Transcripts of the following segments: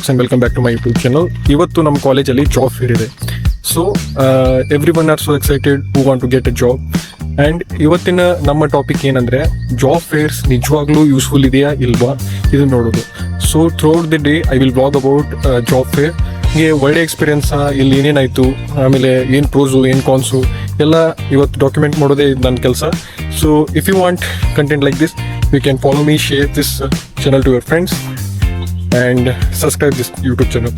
and welcome back to my YouTube channel. ಇವತ್ತು ನಮ್ಮ ಕಾಲೇಜಲ್ಲಿ ಜಾಬ್ ಫೇರ್ ಇದೆ. So everyone are so excited who want to get a job. And ಇವತ್ತಿನ ನಮ್ಮ topic ಏನಂದರೆ job fairs ನಿಜವಾಗ್ಲೂ useful ಇದೆಯಾ ಇಲ್ವಾ ಇದು ನೋಡೋದು. So throughout the day I will blog about job fair. ಹೀಗೆ ಒಳ್ಳೆ ಎಕ್ಸ್ಪೀರಿಯನ್ಸಾ, ಇಲ್ಲಿ ಏನೇನಾಯಿತು, ಆಮೇಲೆ ಏನು ಪ್ರೋಸು ಏನು ಕಾನ್ಸು ಎಲ್ಲ ಇವತ್ತು ಡಾಕ್ಯುಮೆಂಟ್ ಮಾಡೋದೇ ನನ್ನ ಕೆಲಸ. So if you want content like this, you can follow me, share this channel to your friends and subscribe this YouTube channel.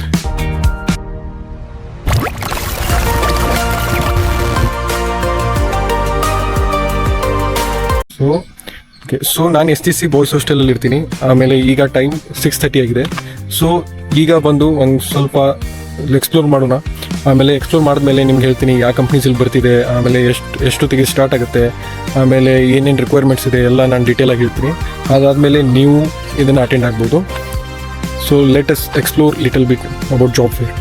So ನಾನು STC ಬಾಯ್ಸ್ ಹಾಸ್ಟೆಲಲ್ಲಿ ಇರ್ತೀನಿ. ಆಮೇಲೆ ಈಗ ಟೈಮ್ 6:30 ಆಗಿದೆ. ಸೊ ಈಗ ಬಂದು ಒಂದು ಸ್ವಲ್ಪ ಎಕ್ಸ್ಪ್ಲೋರ್ ಮಾಡೋಣ. ಆಮೇಲೆ ಎಕ್ಸ್ಪ್ಲೋರ್ ಮಾಡಿದ್ಮೇಲೆ ನಿಮ್ಗೆ ಹೇಳ್ತೀನಿ ಯಾವ ಕಂಪ್ನೀಸ್ ಇಲ್ಲಿ ಬರ್ತಿದೆ, ಆಮೇಲೆ ಎಷ್ಟೊತ್ತಿಗೆ ಸ್ಟಾರ್ಟ್ ಆಗುತ್ತೆ, ಆಮೇಲೆ ಏನೇನು ರಿಕ್ವೈರ್ಮೆಂಟ್ಸ್ ಇದೆ ಎಲ್ಲ ನಾನು ಡೀಟೇಲಾಗಿ ಹೇಳ್ತೀನಿ. ಅದಾದಮೇಲೆ ನೀವು ಇದನ್ನು ಅಟೆಂಡ್ ಆಗ್ಬೋದು. So let us explore little bit about job fair.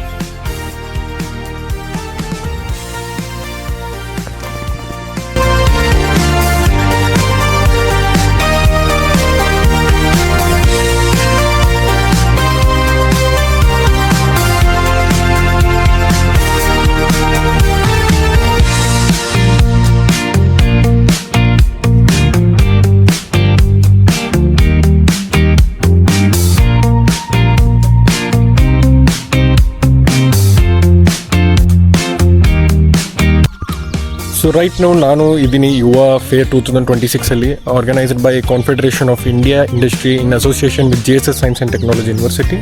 So right now ನಾನು ಇದ್ದೀನಿ Yuva fair 2026 organised by confederation of India industry in association with JSS science and technology university.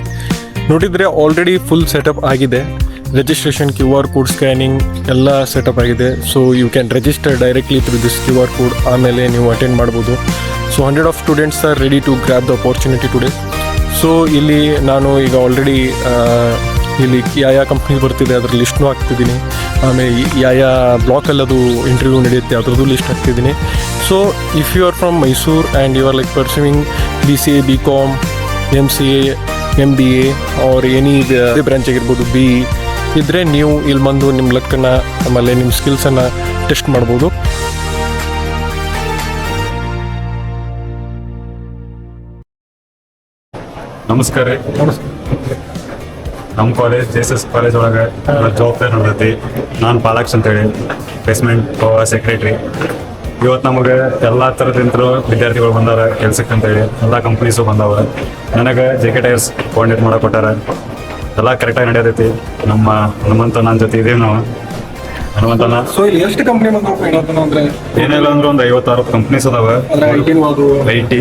ನೋಡಿದರೆ ಆಲ್ರೆಡಿ ಫುಲ್ ಸೆಟಪ್ ಆಗಿದೆ. Registration QR code scanning ಎಲ್ಲ setup ಆಗಿದೆ. So you can register directly through this QR code. ಆಮೇಲೆ ನೀವು attend ಮಾಡ್ಬೋದು. So 100 of students are ready to grab the opportunity today. So ಇಲ್ಲಿ ನಾನು ಈಗ ಆಲ್ರೆಡಿ ಇಲ್ಲಿ ಯಾವ ಕಂಪ್ನಿ ಬರ್ತಿದೆ ಅದರ ಲಿಸ್ಟ್ನೂ ಹಾಕ್ತಿದ್ದೀನಿ. ಆಮೇಲೆ ಯಾವ ಬ್ಲಾಕಲ್ಲಿ ಅದು ಇಂಟರ್ವ್ಯೂ ನಡೆಯುತ್ತೆ ಅದರದ್ದು ಲಿಸ್ಟ್ ಹಾಕ್ತಿದ್ದೀನಿ. So if you are from Mysuru and you are like pursuing BCA, BCom, MCA, MBA or any branch ಆಗಿರ್ಬೋದು, BE ಇದ್ದರೆ ನೀವು ಇಲ್ಲಿ ಬಂದು ನಿಮ್ಮ ಲಕ್ಕನ್ನು ಆಮೇಲೆ ನಿಮ್ಮ ಸ್ಕಿಲ್ಸನ್ನು ಟೆಸ್ಟ್ ಮಾಡ್ಬೋದು. ನಮಸ್ಕಾರ. ನಮ್ಮ ಕಾಲೇಜ್ JSS ಕಾಲೇಜ್ ಒಳಗೆ ಜಾಬ್ ಫೇರ್ ನಡೆದೈತಿ. ನಾನು ಪಾಲಾಕ್ಷ್ ಅಂತೇಳಿ ಪ್ಲೇಸ್ಮೆಂಟ್ ಸೆಕ್ರೆಟ್ರಿ. ಇವತ್ತು ನಮಗೆ ಎಲ್ಲ ಥರದಿಂತರೂ ವಿದ್ಯಾರ್ಥಿಗಳು ಬಂದಾರ ಕೆಲ್ಸಕ್ಕೆ ಅಂತೇಳಿ. ಎಲ್ಲ ಕಂಪ್ನೀಸು ಬಂದಾವ. ನನಗೆ JK ಟೈರ್ಸ್ ಕೋಆರ್ಡಿನೇಟ್ ಮಾಡಕ್ಕೆ ಕೊಟ್ಟಾರ. ಎಲ್ಲ ಕರೆಕ್ಟಾಗಿ ನಡೆಯತೈತಿ. ಹನುಮಂತ ನನ್ನ ಜೊತೆ ಇದ್ದೀವಿ ನಾವು. ಹನುಮಂತನ ಸೊ ಇಲ್ಲಿ ಎಷ್ಟು ಕಂಪ್ನಿ ಅಂದರೆ ಏನಿಲ್ಲ ಅಂದ್ರೆ ಒಂದು 50-60 ಕಂಪ್ನೀಸ್ ಅದಾವೆ. IT,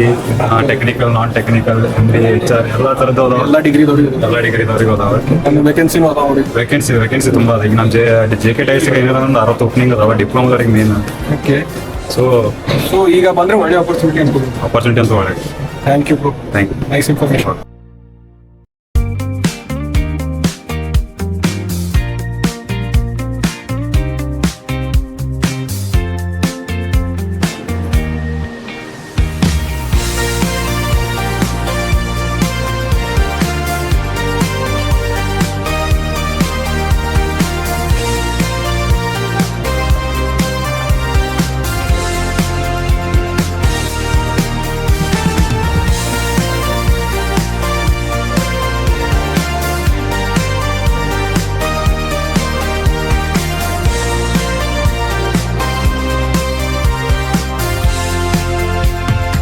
technical, non technical, MBA, HR ಎಲ್ಲ ಥರದ್ದು ಅದಾವೆ. ಎಲ್ಲ ಡಿಗ್ರಿದವ್ರಿಗೆ ಅದಾವೆ. ವೇಕೆನ್ಸಿ ತುಂಬ ಅದ. ಈಗ ನಮ್ಮ JK ಟೈರ್ಸ್ಗೆ ಏನಿಲ್ಲ ಒಂದು 60 ಓಪನಿಂಗ್ ಅದಾವೆ. ಡಿಪ್ಲೊಮಾದವ್ರಿಗೆ ಮೇನ್. ಓಕೆ. ಸೊ ಈಗ ಬಂದರೆ ಒಳ್ಳೆ ಅಪರ್ಚುನಿಟಿ ಅಂತ ಒಳ್ಳೆ. Thank you. Nice information.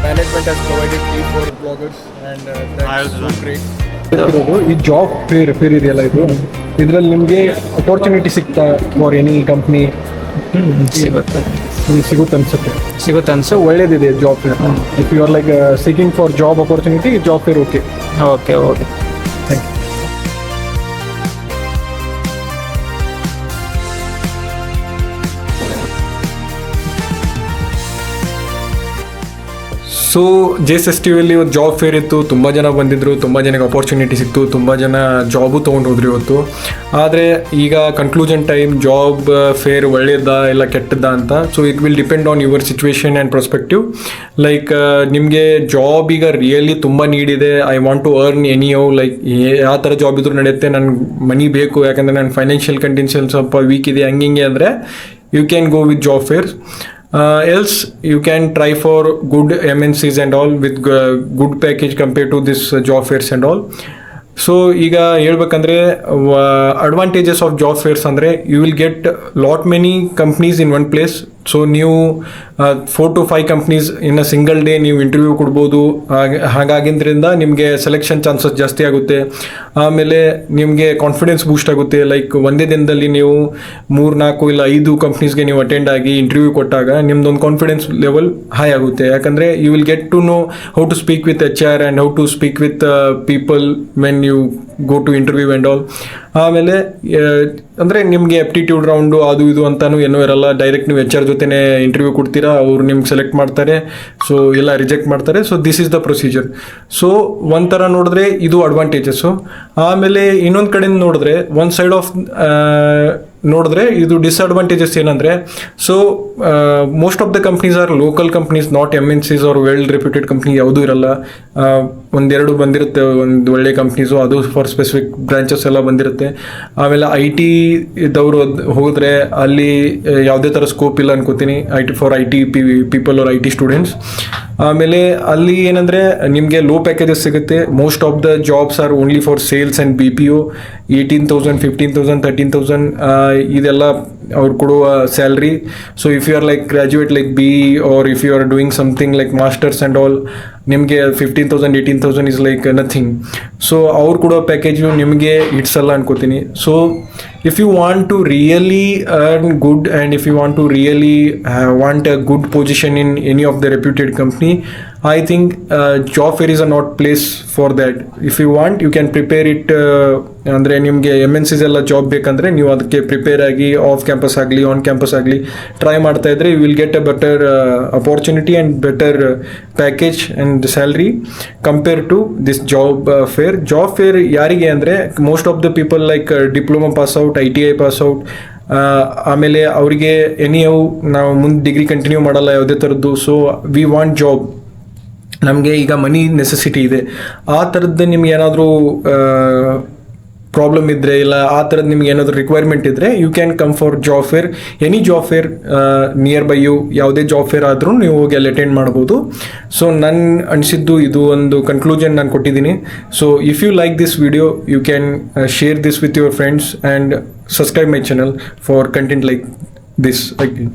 Management has provided fee for bloggers and that's so great. ಈ ಜಾಬ್ ಫೇರ್ ಇದೆಯಲ್ಲ ಇದರಲ್ಲಿ ನಿಮಗೆ ಅಪಾರ್ಚುನಿಟಿ ಸಿಗ್ತಾ ಫಾರ್ ಎನಿ ಕಂಪ್ನಿ ಸಿಗುತ್ತೆ ಅನ್ಸುತ್ತೆ. ಒಳ್ಳೇದಿದೆ job fair. If you are like seeking for job opportunity, job fair okay. Thank you. So JSS TVಯಲ್ಲಿ ಇವತ್ತು ಜಾಬ್ ಫೇರ್ ಇತ್ತು. ತುಂಬ ಜನ ಬಂದಿದ್ದರು, ತುಂಬ ಜನಕ್ಕೆ ಅಪಾರ್ಚುನಿಟಿ ಸಿಕ್ತು, ತುಂಬ ಜನ ಜಾಬು ತೊಗೊಂಡು ಹೋದ್ರು ಇವತ್ತು. ಆದರೆ ಈಗ ಕನ್ಕ್ಲೂಷನ್ ಟೈಮ್, ಜಾಬ್ ಫೇರ್ ಒಳ್ಳೆಯದಾ ಇಲ್ಲ ಕೆಟ್ಟದ್ದಾ ಅಂತ. So it will depend on your situation and perspective. Like ನಿಮಗೆ ಜಾಬ್ ಈಗ ರಿಯಲಿ ತುಂಬ ನೀಡಿದೆ, I want to earn anyhow, like ಯಾವ ಥರ ಜಾಬ್ ಇದ್ರೂ ನಡೆಯುತ್ತೆ, ನನಗೆ ಮನಿ ಬೇಕು ಯಾಕಂದರೆ ನನ್ನ ಫೈನಾನ್ಷಿಯಲ್ ಕಂಡೀಷನ್ ಸ್ವಲ್ಪ ವೀಕ್ ಇದೆ ಹಂಗೆ ಅಂದರೆ you can go with job fair. Else you can try for good MNCs and all with good package compared to this job fairs and all. So ಈಗ ಹೇಳ್ಬೇಕಂದ್ರೆ ಅಡ್ವಾಂಟೇಜಸ್ ಆಫ್ ಜಾಬ್ ಫೇರ್ಸ್ ಅಂದರೆ you will get lot many companies in one place. So ನೀವು 4 to 5 companies in a single day ನೀವು interview ಕೊಡ್ಬೋದು. ಹಾಗಾಗಿದ್ದರಿಂದ ನಿಮಗೆ selection chances ಜಾಸ್ತಿ ಆಗುತ್ತೆ. ಆಮೇಲೆ ನಿಮಗೆ ಕಾನ್ಫಿಡೆನ್ಸ್ ಬೂಸ್ಟ್ ಆಗುತ್ತೆ. ಲೈಕ್ ಒಂದೇ ದಿನದಲ್ಲಿ ನೀವು 3, 4 ಇಲ್ಲ 5 ಕಂಪ್ನೀಸ್ಗೆ ನೀವು ಅಟೆಂಡ್ ಆಗಿ ಇಂಟರ್ವ್ಯೂ ಕೊಟ್ಟಾಗ ನಿಮ್ದೊಂದು ಕಾನ್ಫಿಡೆನ್ಸ್ ಲೆವೆಲ್ ಹೈ ಆಗುತ್ತೆ. ಯಾಕಂದರೆ you will get to know how to speak with HR and how to speak with people when you go to interview and all. ಆಮೇಲೆ ಅಂದರೆ ನಿಮಗೆ ಆಪ್ಟಿಟ್ಯೂಡ್ ರೌಂಡು ಅದು ಇದು ಅಂತಾನು ಏನೂ ಇರಲ್ಲ. ಡೈರೆಕ್ಟ್ ನೀವು HR ಜೊತೆನೇ ಇಂಟರ್ವ್ಯೂ ಕೊಡ್ತೀರಾ, ಅವ್ರು ನಿಮ್ಗೆ ಸೆಲೆಕ್ಟ್ ಮಾಡ್ತಾರೆ, ಸೊ ಎಲ್ಲ ರಿಜೆಕ್ಟ್ ಮಾಡ್ತಾರೆ. So this is the procedure. So ಒಂಥರ ನೋಡಿದ್ರೆ ಇದು ಅಡ್ವಾಂಟೇಜಸ್ಸು. ಆಮೇಲೆ ಇನ್ನೊಂದು ಕಡೆಯಿಂದ ನೋಡಿದ್ರೆ ಒಂದು ಸೈಡ್ ಆಫ್ ನೋಡಿದ್ರೆ ಇದು ಡಿಸ್ಅಡ್ವಾಂಟೇಜಸ್ ಏನಂದರೆ, so most of the companies are local companies, not MNCs R well reputed company ಯಾವುದೂ ಇರಲ್ಲ. ಒಂದೆರಡು ಬಂದಿರುತ್ತೆ ಒಂದು ಒಳ್ಳೆ ಕಂಪ್ನೀಸು, ಅದು ಫಾರ್ ಸ್ಪೆಸಿಫಿಕ್ ಬ್ರಾಂಚಸ್ ಎಲ್ಲ ಬಂದಿರುತ್ತೆ. ಆಮೇಲೆ IT ಇದ್ದವರು ಹೋದರೆ ಅಲ್ಲಿ ಯಾವುದೇ ಥರ ಸ್ಕೋಪ್ ಇಲ್ಲ ಅನ್ಕೋತೀನಿ, IT people or IT students. ಆಮೇಲೆ ಅಲ್ಲಿ ಏನಂದರೆ ನಿಮಗೆ ಲೋ ಪ್ಯಾಕೇಜಸ್ ಸಿಗುತ್ತೆ. Most of the jobs are only for sales and BPO. 18,000, 15,000, 13,000 ಇದೆಲ್ಲ ಅವ್ರು ಕೊಡುವ salary. So if you are like graduate like BE or if you are doing something like masters and all, ನಿಮಗೆ 15,000, 18,000 is like nothing. So ಅವ್ರು ಕೊಡೋ package ನಿಮಗೆ ಇಟ್ಸಲ್ಲ ಅನ್ಕೋತೀನಿ. So if you want to really earn good and if you want to really want a good position in any of the reputed company, I think job fair is a not place for that. If you want, you can prepare it. ಅಂದರೆ ನಿಮಗೆ MNCs ಎಲ್ಲ job ಬೇಕಂದರೆ ನೀವು ಅದಕ್ಕೆ prepare ಆಗಿ off campus ಆಗಲಿ on campus ಆಗಲಿ try ಮಾಡ್ತಾ ಇದ್ರೆ you will get a better opportunity and better package and salary compare to this job fair. Job fair ಯಾರಿಗೆ ಅಂದರೆ most of the people like diploma pass out, ITI pass out, ಆಮೇಲೆ ಅವರಿಗೆ ನಾವು ಮುಂದೆ degree continue ಮಾಡಲ್ಲ ಯಾವುದೇ ಥರದ್ದು. So we want job, ನಮಗೆ ಈಗ ಮನಿ ನೆಸೆಸಿಟಿ ಇದೆ. ಆ ಥರದ್ದು ನಿಮ್ಗೆ ಏನಾದರೂ ಪ್ರಾಬ್ಲಮ್ ಇದ್ದರೆ ಇಲ್ಲ ಆ ಥರದ್ದು ನಿಮ್ಗೆ ಏನಾದರೂ ರಿಕ್ವೈರ್ಮೆಂಟ್ ಇದ್ದರೆ you can come for job fair. Any job fair nearby you, ಯಾವುದೇ ಜಾಬ್ ಫೇರ್ ಆದರೂ ನೀವು ಹೋಗಿ ಅಲ್ಲಿ ಅಟೆಂಡ್ ಮಾಡ್ಬೋದು. ಸೊ ನನ್ನ ಅನಿಸಿದ್ದು ಇದು ಒಂದು ಕನ್ಕ್ಲೂಷನ್ ನಾನು ಕೊಟ್ಟಿದ್ದೀನಿ. So if you like this video you can share this with your friends and subscribe my channel for content like this again.